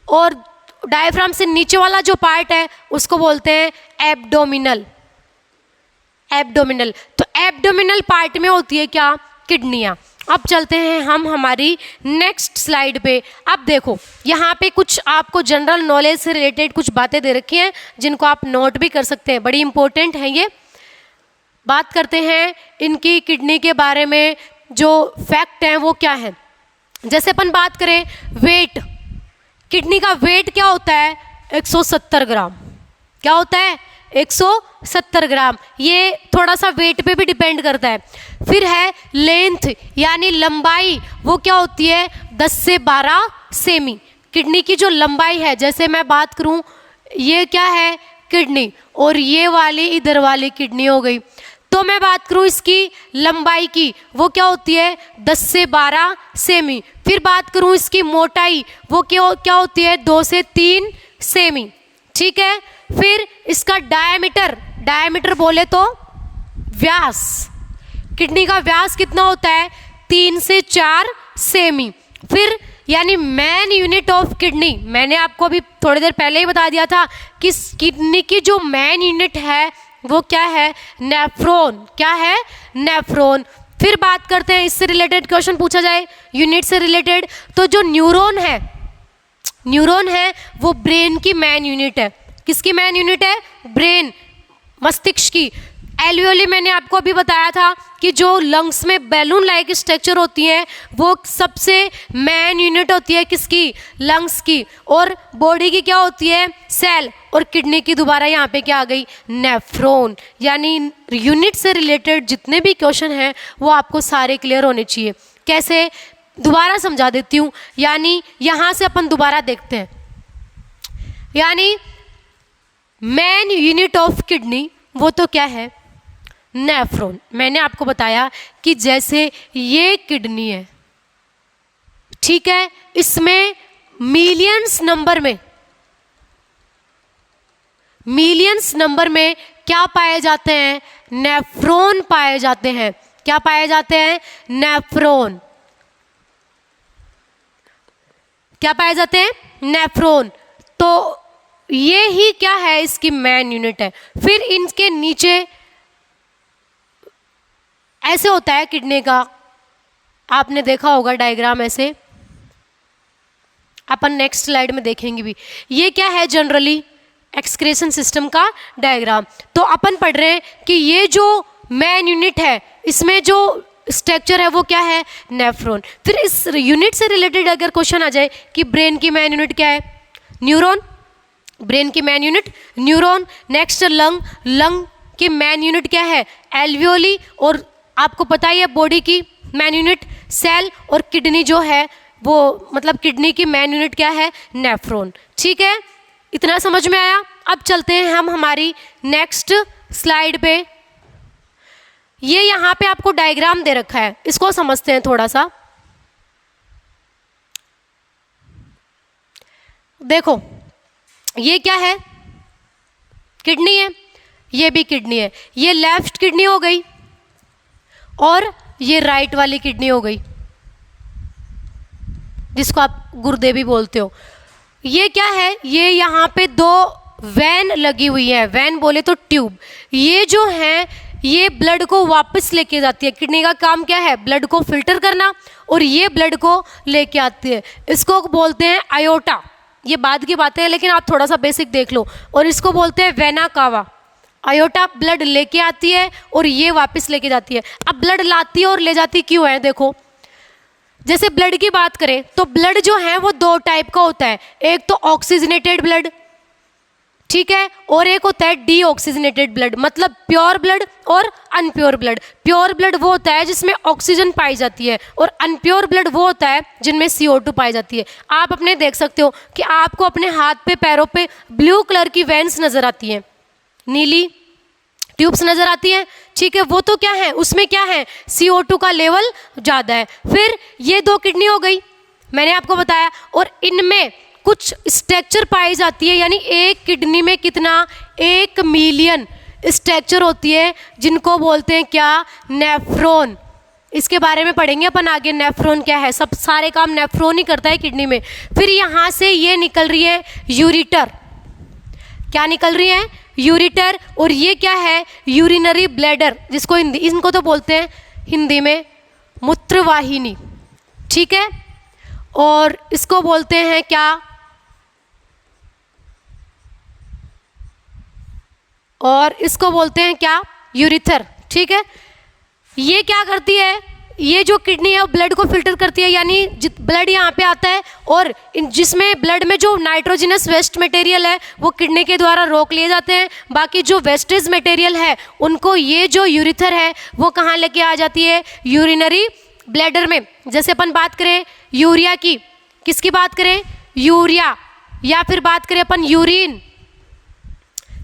और डायफ्राम से नीचे वाला जो पार्ट है उसको बोलते हैं एब्डोमिनल, एब्डोमिनल। तो एब्डोमिनल पार्ट में होती है क्या, किडनियाँ। अब चलते हैं हम हमारी नेक्स्ट स्लाइड पे। अब देखो यहाँ पे कुछ आपको जनरल नॉलेज से रिलेटेड कुछ बातें दे रखी हैं जिनको आप नोट भी कर सकते हैं, बड़ी इंपॉर्टेंट है ये। बात करते हैं इनकी किडनी के बारे में, जो फैक्ट हैं वो क्या है। जैसे अपन बात करें वेट, किडनी का वेट क्या होता है, 170 ग्राम। क्या होता है, 170 ग्राम। ये थोड़ा सा वेट पे भी डिपेंड करता है। फिर है लेंथ, यानी लंबाई, वो क्या होती है, 10 से 12 सेमी। किडनी की जो लंबाई है, जैसे मैं बात करूं, ये क्या है, किडनी, और ये वाली इधर वाली किडनी हो गई। तो मैं बात करूं इसकी लंबाई की, वो क्या होती है, 10 से 12 सेमी। फिर बात करूं इसकी मोटाई, वो क्या होती है, 2 से 3 सेमी। ठीक है, फिर इसका डायमीटर, डायमीटर बोले तो व्यास, किडनी का व्यास कितना होता है, 3 से 4 सेमी। फिर यानी मेन यूनिट ऑफ किडनी, मैंने आपको अभी थोड़ी देर पहले ही बता दिया था कि किडनी की जो मेन यूनिट है वो क्या है, नेफ्रॉन। क्या है, नेफ्रॉन। फिर बात करते हैं, इससे रिलेटेड क्वेश्चन पूछा जाए यूनिट से रिलेटेड, तो जो न्यूरॉन है, न्यूरॉन है वो ब्रेन की मेन यूनिट है। किसकी मेन यूनिट है, ब्रेन, मस्तिष्क की। एल्वियोली मैंने आपको अभी बताया था कि जो लंग्स में बैलून लाइक स्ट्रक्चर होती हैं वो सबसे मेन यूनिट होती है किसकी, लंग्स की। और बॉडी की क्या होती है, सेल। और किडनी की दोबारा यहाँ पे क्या आ गई, नेफ्रॉन। यानी यूनिट से रिलेटेड जितने भी क्वेश्चन हैं वो आपको सारे क्लियर होने चाहिए। कैसे, दोबारा समझा देती हूँ। यानी यहाँ से अपन दोबारा देखते हैं। यानी मेन यूनिट ऑफ किडनी वो तो क्या है, नेफ्रॉन। मैंने आपको बताया कि जैसे ये किडनी है, ठीक है, इसमें मिलियंस नंबर में क्या पाए जाते हैं, नेफ्रॉन पाए जाते हैं। क्या पाए जाते हैं, नेफ्रॉन। क्या पाए जाते हैं, नेफ्रॉन। तो ये ही क्या है, इसकी मेन यूनिट है। फिर इनके नीचे ऐसे होता है किडनी का, आपने देखा होगा डायग्राम ऐसे, अपन नेक्स्ट स्लाइड में देखेंगे भी। ये क्या है, जनरली एक्सक्रीशन सिस्टम का डायग्राम। तो अपन पढ़ रहे हैं कि ये जो मेन यूनिट है इसमें जो स्ट्रक्चर है वो क्या है, नेफ्रॉन। फिर इस यूनिट से रिलेटेड अगर क्वेश्चन आ जाए कि ब्रेन की मेन यूनिट क्या है, न्यूरॉन। ब्रेन की main unit neuron. Next lung की मेन यूनिट क्या है, एल्वियोली। और आपको पता ही है बॉडी की मेन यूनिट सेल। और किडनी जो है वो, मतलब किडनी की मेन यूनिट क्या है, नेफ्रॉन। ठीक है, इतना समझ में आया। अब चलते हैं हम हमारी नेक्स्ट स्लाइड पे। ये यहाँ पे आपको डायग्राम दे रखा है, इसको समझते हैं थोड़ा सा। देखो ये क्या है, किडनी है, ये भी किडनी है। ये लेफ्ट किडनी हो गई और ये राइट वाली किडनी हो गई, जिसको आप गुर्दे भी बोलते हो। ये क्या है, ये यहाँ पे दो वैन लगी हुई है, वैन बोले तो ट्यूब। ये जो है ये ब्लड को वापस लेके जाती है। किडनी का काम क्या है, ब्लड को फिल्टर करना, और ये ब्लड को लेके आती है। इसको बोलते हैं आयोटा। ये बाद की बातें हैं लेकिन आप थोड़ा सा बेसिक देख लो। और इसको बोलते हैं वेना कावा। आयोटा ब्लड लेके आती है और ये वापस लेके जाती है। अब ब्लड लाती है और ले जाती क्यों है, देखो जैसे ब्लड की बात करें तो ब्लड जो है वो दो टाइप का होता है। एक तो ऑक्सीजनेटेड ब्लड, ठीक है, और एक होता है डीऑक्सीजनेटेड ब्लड, मतलब प्योर ब्लड और अनप्योर ब्लड। प्योर ब्लड वो होता है जिसमें ऑक्सीजन पाई जाती है, और अनप्योर ब्लड वो होता है जिनमें CO2 पाई जाती है। आप अपने देख सकते हो कि आपको अपने हाथ पे पैरों पे ब्लू कलर की वेन्स नजर आती हैं, नीली ट्यूब्स नजर आती हैं, ठीक है। वो तो क्या है, उसमें क्या है, CO2 का लेवल ज़्यादा है। फिर ये दो किडनी हो गई, मैंने आपको बताया, और इनमें कुछ स्ट्रक्चर पाई जाती है। यानी एक किडनी में कितना, 1 मिलियन स्ट्रक्चर होती है, जिनको बोलते हैं क्या, नेफ्रॉन। इसके बारे में पढ़ेंगे अपन आगे, नेफ्रॉन क्या है। सब सारे काम नेफ्रॉन ही करता है किडनी में। फिर यहाँ से ये निकल रही है यूरिटर। क्या निकल रही है, यूरिटर। और ये क्या है, यूरिनरी ब्लैडर, जिसको हिंदी, इनको तो बोलते हैं हिंदी में मूत्रवाहिनी, ठीक है। और इसको बोलते हैं क्या, और इसको बोलते हैं क्या, यूरिथर, ठीक है। ये क्या करती है, ये जो किडनी है वो ब्लड को फिल्टर करती है। यानी ब्लड यहाँ पे आता है और जिसमें ब्लड में जो नाइट्रोजनस वेस्ट मटेरियल है वो किडनी के द्वारा रोक लिए जाते हैं। बाकी जो वेस्टेज मटेरियल है उनको ये जो यूरिथर है वो कहाँ लेके आ जाती है, यूरिनरी ब्लैडर में। जैसे अपन बात करें यूरिया की, किसकी बात करें, यूरिया, या फिर बात करें अपन यूरिन,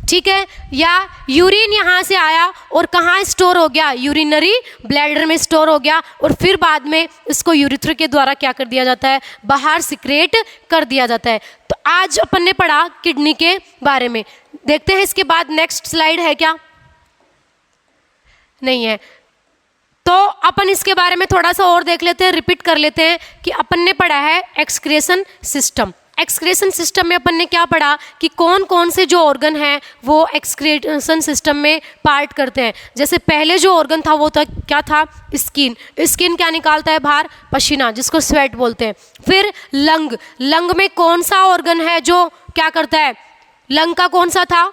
ठीक है। या यूरिन यहाँ से आया और कहाँ स्टोर हो गया, यूरिनरी ब्लैडर में स्टोर हो गया, और फिर बाद में इसको यूरिथ्रा के द्वारा क्या कर दिया जाता है, बाहर सिक्रेट कर दिया जाता है। तो आज अपन ने पढ़ा किडनी के बारे में। देखते हैं इसके बाद नेक्स्ट स्लाइड है क्या, नहीं है, तो अपन इसके बारे में थोड़ा सा और देख लेते हैं, रिपीट कर लेते हैं कि अपन ने पढ़ा है एक्सक्रीशन सिस्टम। एक्सक्रीशन सिस्टम में अपन ने क्या पढ़ा कि कौन कौन से जो ऑर्गन हैं वो एक्सक्रीशन सिस्टम में पार्ट करते हैं। जैसे पहले जो ऑर्गन था वो था क्या था, स्किन। स्किन क्या निकालता है बाहर, पसीना, जिसको स्वेट बोलते हैं। फिर लंग, लंग में कौन सा ऑर्गन है जो क्या करता है, लंग का कौन सा था,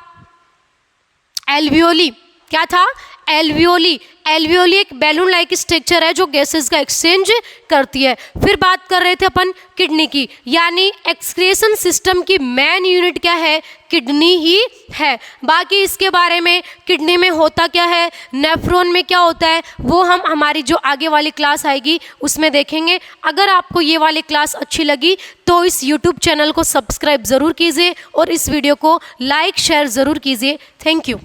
एल्वियोली। क्या था, एल्वियोली, एल्वियोली एक बैलून लाइक स्ट्रक्चर है जो गैसेस का एक्सचेंज करती है। फिर बात कर रहे थे अपन किडनी की, यानी एक्सक्रीशन सिस्टम की मेन यूनिट क्या है, किडनी ही है। बाकी इसके बारे में किडनी में होता क्या है, नेफ्रॉन में क्या होता है, वो हम हमारी जो आगे वाली क्लास आएगी उसमें देखेंगे। अगर आपको ये वाली क्लास अच्छी लगी तो इस यूट्यूब चैनल को सब्सक्राइब ज़रूर कीजिए और इस वीडियो को लाइक शेयर ज़रूर कीजिए। Thank you.